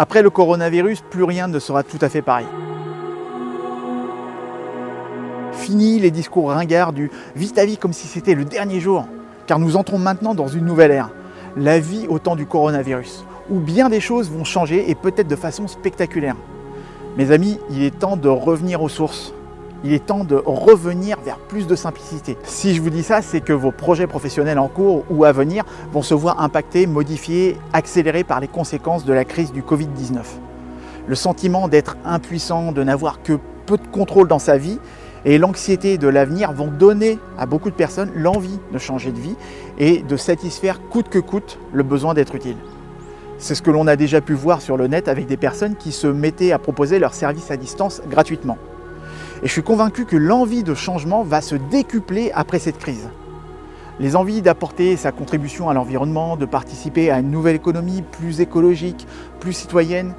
Après le coronavirus, plus rien ne sera tout à fait pareil. Fini les discours ringards du « vis ta vie comme si c'était le dernier jour », car nous entrons maintenant dans une nouvelle ère, la vie au temps du coronavirus, où bien des choses vont changer et peut-être de façon spectaculaire. Mes amis, il est temps de revenir aux sources. Il est temps de revenir vers plus de simplicité. Si je vous dis ça, c'est que vos projets professionnels en cours ou à venir vont se voir impactés, modifiés, accélérés par les conséquences de la crise du Covid-19. Le sentiment d'être impuissant, de n'avoir que peu de contrôle dans sa vie et l'anxiété de l'avenir vont donner à beaucoup de personnes l'envie de changer de vie et de satisfaire coûte que coûte le besoin d'être utile. C'est ce que l'on a déjà pu voir sur le net avec des personnes qui se mettaient à proposer leurs services à distance gratuitement. Et je suis convaincu que l'envie de changement va se décupler après cette crise. Les envies d'apporter sa contribution à l'environnement, de participer à une nouvelle économie plus écologique, plus citoyenne,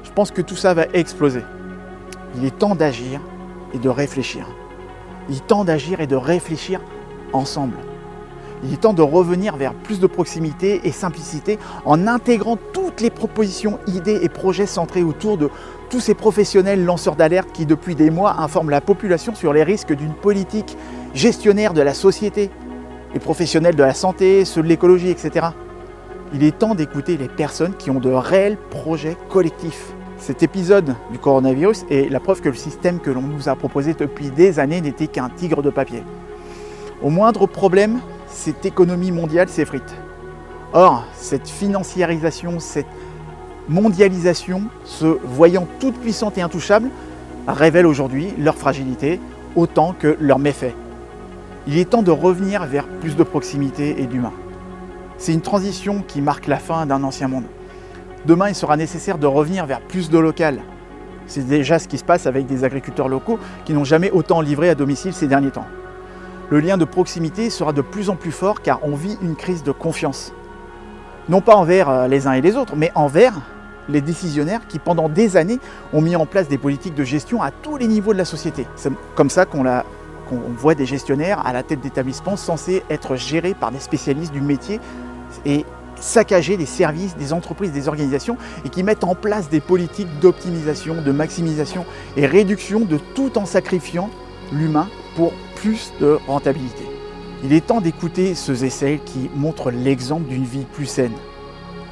je pense que tout ça va exploser. Il est temps d'agir et de réfléchir. Il est temps d'agir et de réfléchir ensemble. Il est temps de revenir vers plus de proximité et simplicité en intégrant toutes les propositions, idées et projets centrés autour de tous ces professionnels lanceurs d'alerte qui depuis des mois informent la population sur les risques d'une politique gestionnaire de la société, les professionnels de la santé, ceux de l'écologie, etc. Il est temps d'écouter les personnes qui ont de réels projets collectifs. Cet épisode du coronavirus est la preuve que le système que l'on nous a proposé depuis des années n'était qu'un tigre de papier. Au moindre problème, cette économie mondiale s'effrite. Or, cette financiarisation, cette mondialisation, se voyant toute puissante et intouchable, révèle aujourd'hui leur fragilité autant que leurs méfaits. Il est temps de revenir vers plus de proximité et d'humain. C'est une transition qui marque la fin d'un ancien monde. Demain, il sera nécessaire de revenir vers plus de local. C'est déjà ce qui se passe avec des agriculteurs locaux qui n'ont jamais autant livré à domicile ces derniers temps. Le lien de proximité sera de plus en plus fort car on vit une crise de confiance. Non pas envers les uns et les autres, mais envers les décisionnaires qui pendant des années ont mis en place des politiques de gestion à tous les niveaux de la société. C'est comme ça qu'on voit des gestionnaires à la tête d'établissements censés être gérés par des spécialistes du métier et saccager des services, des entreprises, des organisations et qui mettent en place des politiques d'optimisation, de maximisation et réduction de tout en sacrifiant l'humain pour plus de rentabilité. Il est temps d'écouter ceux et celles qui montrent l'exemple d'une vie plus saine.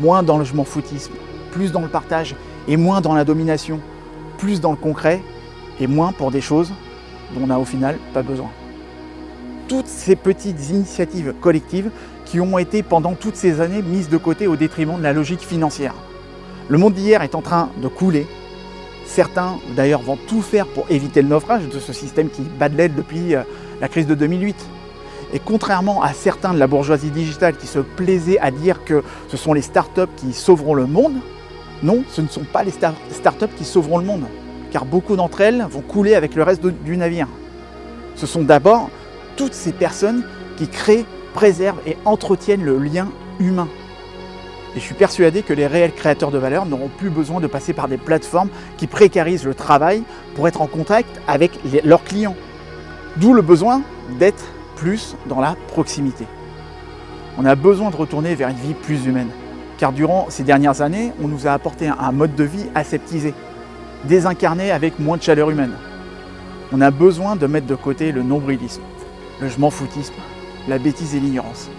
Moins dans le je m'en foutisme, plus dans le partage et moins dans la domination, plus dans le concret et moins pour des choses dont on n'a au final pas besoin. Toutes ces petites initiatives collectives qui ont été pendant toutes ces années mises de côté au détriment de la logique financière. Le monde d'hier est en train de couler. Certains d'ailleurs vont tout faire pour éviter le naufrage de ce système qui bat de l'aile depuis la crise de 2008. Et contrairement à certains de la bourgeoisie digitale qui se plaisaient à dire que ce sont les startups qui sauveront le monde, non, ce ne sont pas les startups qui sauveront le monde, car beaucoup d'entre elles vont couler avec le reste du navire. Ce sont d'abord toutes ces personnes qui créent, préservent et entretiennent le lien humain. Et je suis persuadé que les réels créateurs de valeur n'auront plus besoin de passer par des plateformes qui précarisent le travail pour être en contact avec leurs clients. D'où le besoin d'être plus dans la proximité. On a besoin de retourner vers une vie plus humaine. Car durant ces dernières années, on nous a apporté un mode de vie aseptisé, désincarné avec moins de chaleur humaine. On a besoin de mettre de côté le nombrilisme, le je m'en foutisme, la bêtise et l'ignorance.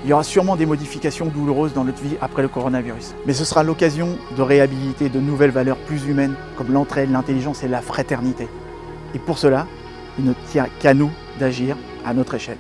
Il y aura sûrement des modifications douloureuses dans notre vie après le coronavirus. Mais ce sera l'occasion de réhabiliter de nouvelles valeurs plus humaines comme l'entraide, l'intelligence et la fraternité. Et pour cela, il ne tient qu'à nous d'agir à notre échelle.